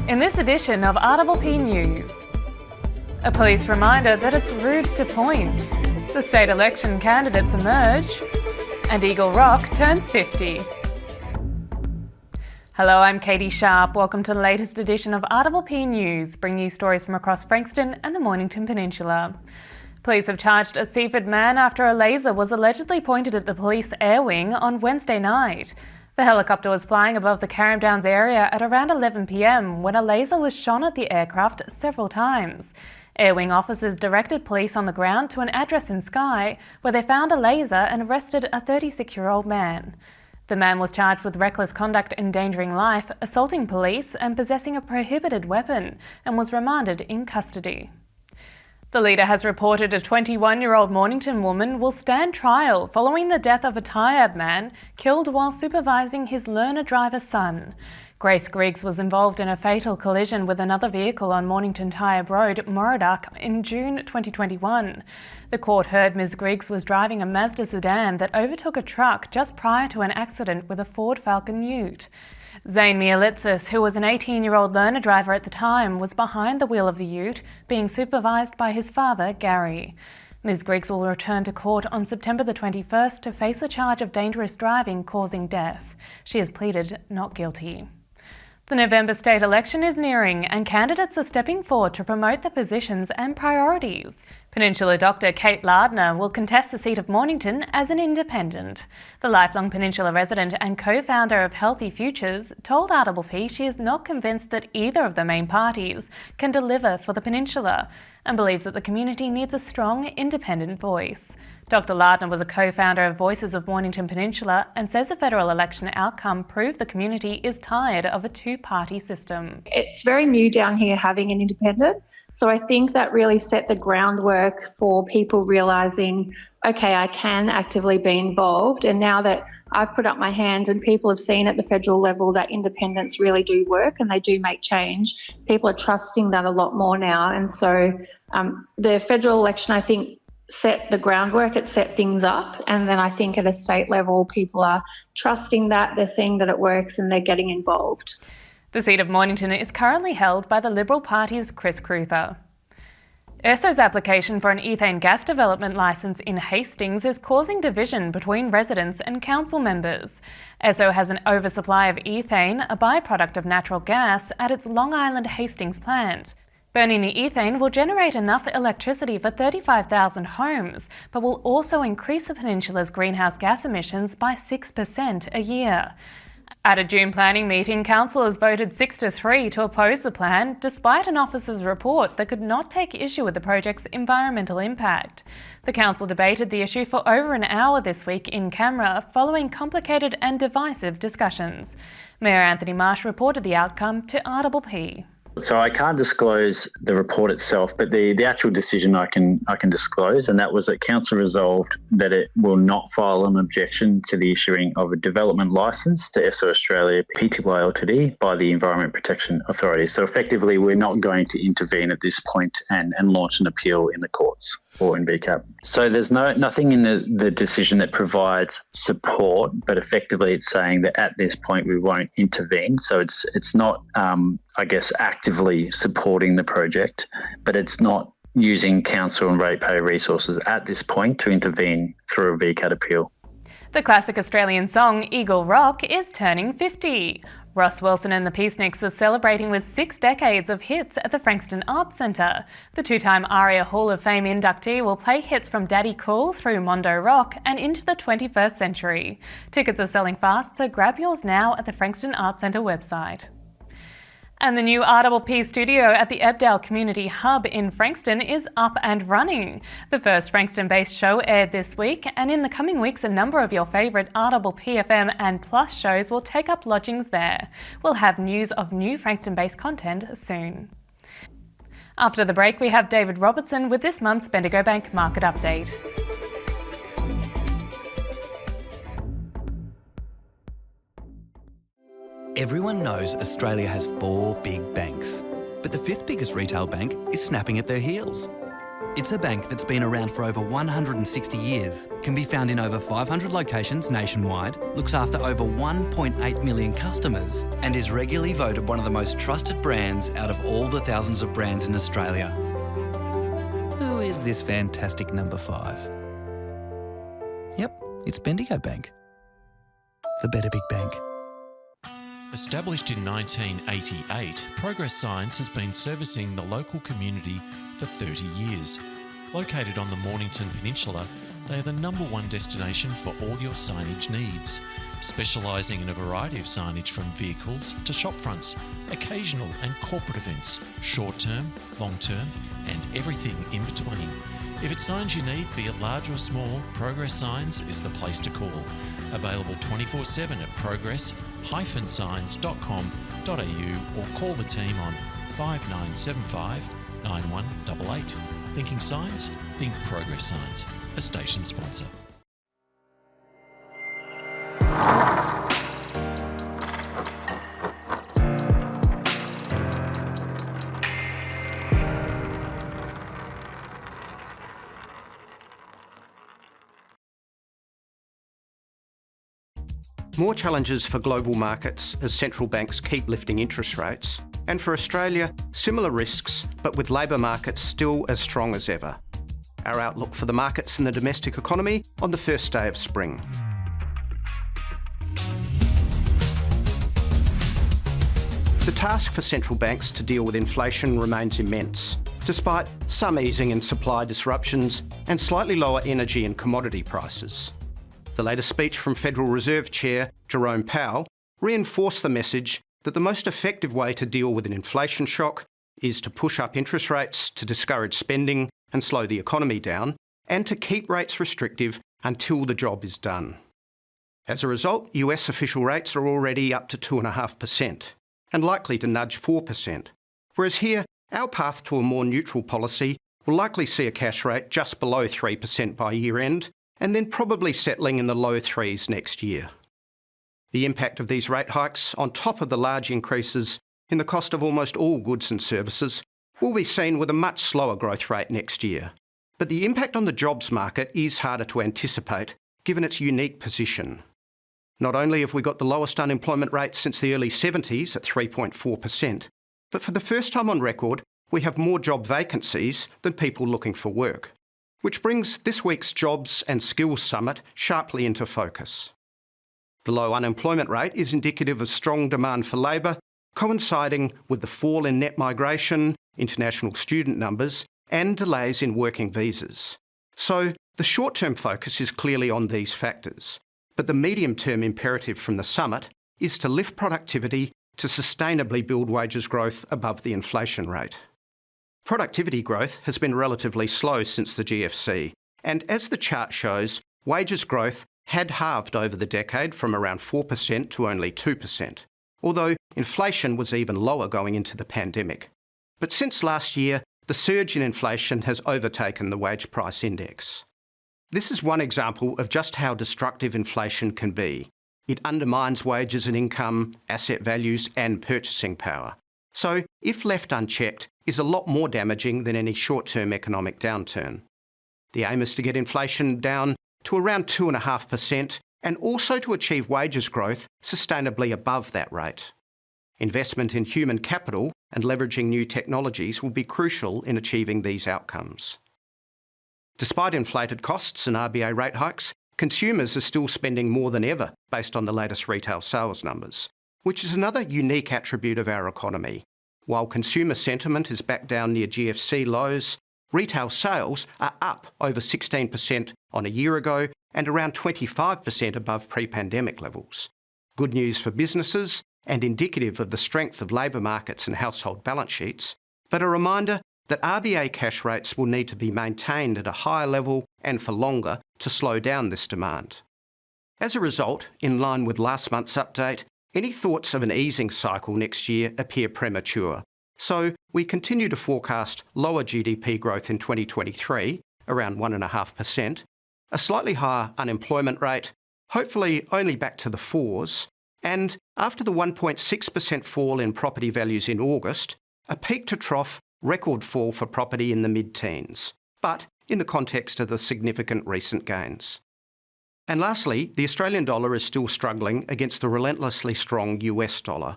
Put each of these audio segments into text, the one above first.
In this edition of RPP News, a police reminder that it's rude to point, the state election candidates emerge, and Eagle Rock turns 50. Hello, I'm Catie Sharp. Welcome to the latest edition of RPP News, bringing you stories from across Frankston and the Mornington Peninsula. Police have charged a Seaford man after a laser was allegedly pointed at the police air wing on Wednesday night. The helicopter was flying above the Carrum Downs area at around 11 p.m. when a laser was shone at the aircraft several times. Air wing officers directed police on the ground to an address in Skye, where they found a laser and arrested a 36-year-old man. The man was charged with reckless conduct endangering life, assaulting police and possessing a prohibited weapon, and was remanded in custody. The leader has reported a 21-year-old Mornington woman will stand trial following the death of a Tyab man killed while supervising his learner driver son. Grace Griggs was involved in a fatal collision with another vehicle on Mornington Tyab Road, Moraduck, in June 2021. The court heard Ms Griggs was driving a Mazda sedan that overtook a truck just prior to an accident with a Ford Falcon Ute. Zane Mialitsis, who was an 18-year-old learner driver at the time, was behind the wheel of the ute, being supervised by his father, Gary. Ms Griggs will return to court on September the 21st to face a charge of dangerous driving causing death. She has pleaded not guilty. The November state election is nearing and candidates are stepping forward to promote their positions and priorities. Peninsula doctor Kate Lardner will contest the seat of Mornington as an independent. The lifelong Peninsula resident and co-founder of Healthy Futures told RPP she is not convinced that either of the main parties can deliver for the Peninsula and believes that the community needs a strong, independent voice. Dr Lardner was a co-founder of Voices of Mornington Peninsula and says the federal election outcome proved the community is tired of a two-party system. It's very new down here having an independent, so I think that really set the groundwork for people realising, okay, I can actively be involved, and now that I've put up my hand and people have seen at the federal level that independents really do work and they do make change, people are trusting that a lot more now. And so the federal election, I think, set the groundwork, it set things up, and then I think at a state level people are trusting that, they're seeing that it works and they're getting involved. The seat of Mornington is currently held by the Liberal Party's Chris Cruther. ESSO's application for an ethane gas development licence in Hastings is causing division between residents and council members. ESSO has an oversupply of ethane, a byproduct of natural gas, at its Long Island Hastings plant. Burning the ethane will generate enough electricity for 35,000 homes, but will also increase the peninsula's greenhouse gas emissions by 6% a year. At a June planning meeting, councillors voted 6-3 to oppose the plan, despite an officer's report that could not take issue with the project's environmental impact. The council debated the issue for over an hour this week in camera, following complicated and divisive discussions. Mayor Anthony Marsh reported the outcome to RPP. So I can't disclose the report itself, but the actual decision I can disclose, and that was that council resolved that it will not file an objection to the issuing of a development licence to ESSO Australia Pty Ltd by the Environment Protection Authority. So effectively, we're not going to intervene at this point and launch an appeal in the courts or in VCAP. So there's nothing in the decision that provides support, but effectively it's saying that at this point we won't intervene. So it's not, actively supporting the project, but it's not using council and ratepayer resources at this point to intervene through a VCAT appeal. The classic Australian song Eagle Rock is turning 50. Ross Wilson and the Peaceniks are celebrating with 6 decades of hits at the Frankston Arts Centre. The two-time ARIA Hall of Fame inductee will play hits from Daddy Cool through Mondo Rock and into the 21st century. Tickets are selling fast, so grab yours now at the Frankston Arts Centre website. And the new RPP studio at the Ebdale Community Hub in Frankston is up and running. The first Frankston-based show aired this week, and in the coming weeks a number of your favourite RPP FM and Plus shows will take up lodgings there. We'll have news of new Frankston-based content soon. After the break, we have David Robertson with this month's Bendigo Bank Market Update. Everyone knows Australia has 4 big banks, but the 5th biggest retail bank is snapping at their heels. It's a bank that's been around for over 160 years, can be found in over 500 locations nationwide, looks after over 1.8 million customers, and is regularly voted one of the most trusted brands out of all the thousands of brands in Australia. Who is this fantastic number 5? Yep, it's Bendigo Bank. The better big bank. Established in 1988, Progress Signs has been servicing the local community for 30 years. Located on the Mornington Peninsula, they are the #1 destination for all your signage needs, specialising in a variety of signage from vehicles to shop fronts, occasional and corporate events, short-term, long-term and everything in between. If it's signs you need, be it large or small, Progress Signs is the place to call. Available 24/7 at progress-signs.com.au or call the team on 5975 9188. Thinking signs? Think Progress Signs, a station sponsor. More challenges for global markets as central banks keep lifting interest rates, and for Australia, similar risks but with labour markets still as strong as ever. Our outlook for the markets and the domestic economy on the first day of spring. The task for central banks to deal with inflation remains immense, despite some easing in supply disruptions and slightly lower energy and commodity prices. The latest speech from Federal Reserve Chair Jerome Powell reinforced the message that the most effective way to deal with an inflation shock is to push up interest rates to discourage spending and slow the economy down, and to keep rates restrictive until the job is done. As a result, US official rates are already up to 2.5% and likely to nudge 4%, whereas here, our path to a more neutral policy will likely see a cash rate just below 3% by year end, and then probably settling in the low 3s next year. The impact of these rate hikes, on top of the large increases in the cost of almost all goods and services, will be seen with a much slower growth rate next year. But the impact on the jobs market is harder to anticipate, given its unique position. Not only have we got the lowest unemployment rate since the early 70s at 3.4%, but for the first time on record, we have more job vacancies than people looking for work, which brings this week's Jobs and Skills Summit sharply into focus. The low unemployment rate is indicative of strong demand for labour, coinciding with the fall in net migration, international student numbers, and delays in working visas. So the short-term focus is clearly on these factors, but the medium-term imperative from the summit is to lift productivity to sustainably build wages growth above the inflation rate. Productivity growth has been relatively slow since the GFC, and as the chart shows, wages growth had halved over the decade from around 4% to only 2%, although inflation was even lower going into the pandemic. But since last year, the surge in inflation has overtaken the wage price index. This is one example of just how destructive inflation can be. It undermines wages and income, asset values, and purchasing power. So, if left unchecked, is a lot more damaging than any short-term economic downturn. The aim is to get inflation down to around 2.5% and also to achieve wages growth sustainably above that rate. Investment in human capital and leveraging new technologies will be crucial in achieving these outcomes. Despite inflated costs and RBA rate hikes, consumers are still spending more than ever based on the latest retail sales numbers, which is another unique attribute of our economy. While consumer sentiment is back down near GFC lows, retail sales are up over 16% on a year ago and around 25% above pre-pandemic levels. Good news for businesses and indicative of the strength of labour markets and household balance sheets, but a reminder that RBA cash rates will need to be maintained at a higher level and for longer to slow down this demand. As a result, in line with last month's update, any thoughts of an easing cycle next year appear premature. So we continue to forecast lower GDP growth in 2023, around 1.5%, a slightly higher unemployment rate, hopefully only back to the 4s, and after the 1.6% fall in property values in August, a peak to trough record fall for property in the mid-teens. but in the context of the significant recent gains. And lastly, the Australian dollar is still struggling against the relentlessly strong US dollar.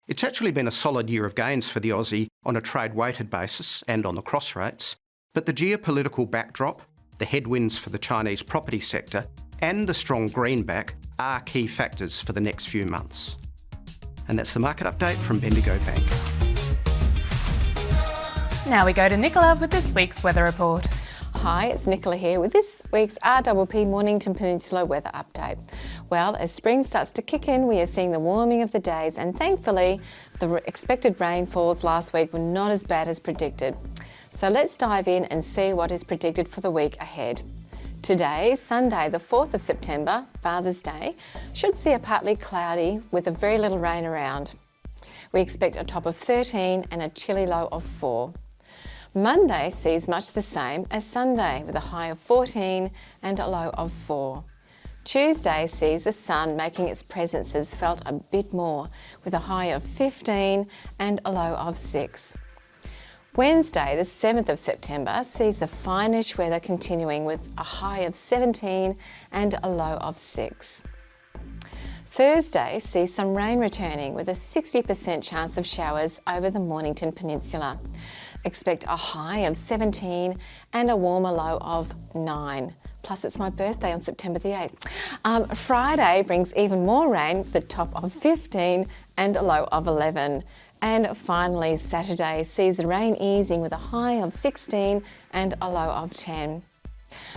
It's actually been a solid year of gains for the Aussie on a trade-weighted basis and on the cross rates, but the geopolitical backdrop, the headwinds for the Chinese property sector, and the strong greenback are key factors for the next few months. And that's the market update from Bendigo Bank. Now we go to Nicola with this week's weather report. Hi, it's Nicola here with this week's RPP Mornington Peninsula weather update. Well, as spring starts to kick in, we are seeing the warming of the days, and thankfully the expected rainfalls last week were not as bad as predicted. So let's dive in and see what is predicted for the week ahead. Today, Sunday the 4th of September, Father's Day, should see a partly cloudy with a very little rain around. We expect a top of 13 and a chilly low of 4. Monday sees much the same as Sunday with a high of 14 and a low of 4. Tuesday sees the sun making its presences felt a bit more with a high of 15 and a low of 6. Wednesday, the 7th of September, sees the fine-ish weather continuing with a high of 17 and a low of 6. Thursday sees some rain returning with a 60% chance of showers over the Mornington Peninsula. Expect a high of 17 and a warmer low of 9. Plus it's my birthday on September the 8th. Friday brings even more rain with a top of 15 and a low of 11. And finally, Saturday sees the rain easing with a high of 16 and a low of 10.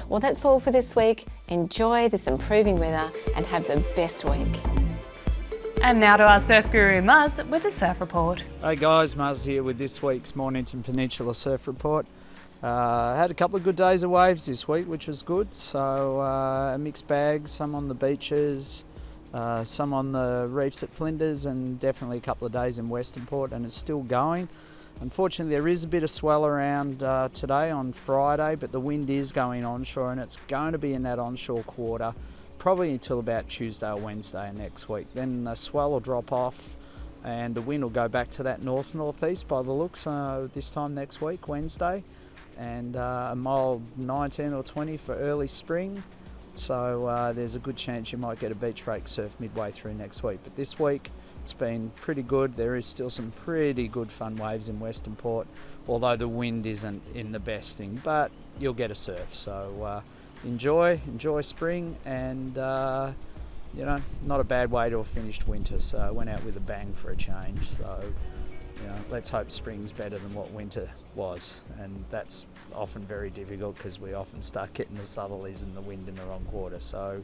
Well, that's all for this week. Enjoy this improving weather and have the best week. And now to our surf guru Muzz with the surf report. Hey guys, Muzz here with this week's Mornington Peninsula surf report. Had a couple of good days of waves this week, which was good. So a mixed bag, some on the beaches, some on the reefs at Flinders, and definitely a couple of days in Western Port, and it's still going. Unfortunately, there is a bit of swell around today on Friday, but the wind is going onshore, and it's going to be in that onshore quarter probably until about Tuesday or Wednesday next week. Then the swell will drop off and the wind will go back to that north-northeast by the looks this time next week, Wednesday, and a mile 19 or 20 for early spring. So there's a good chance you might get a beach rake surf midway through next week. But this week it's been pretty good. There is still some pretty good fun waves in Western Port, although the wind isn't in the best thing, but you'll get a surf. So enjoy spring, and you know, not a bad way to have finished winter. So I went out with a bang for a change. So you know, let's hope spring's better than what winter was, and that's often very difficult because we often start getting the southerlies and the wind in the wrong quarter. So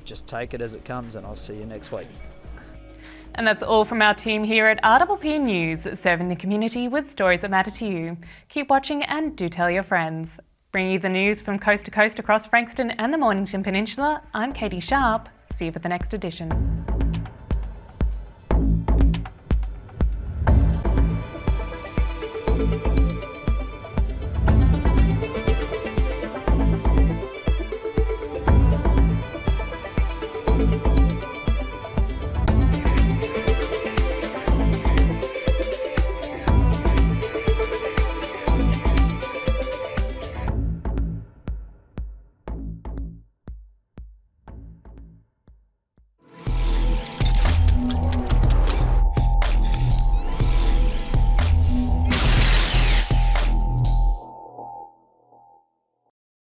just take it as it comes, and I'll see you next week. And that's all from our team here at RPP News, serving the community with stories that matter to you. Keep watching and do tell your friends. Bringing you the news from coast to coast across Frankston and the Mornington Peninsula, I'm Catie Sharp. See you for the next edition.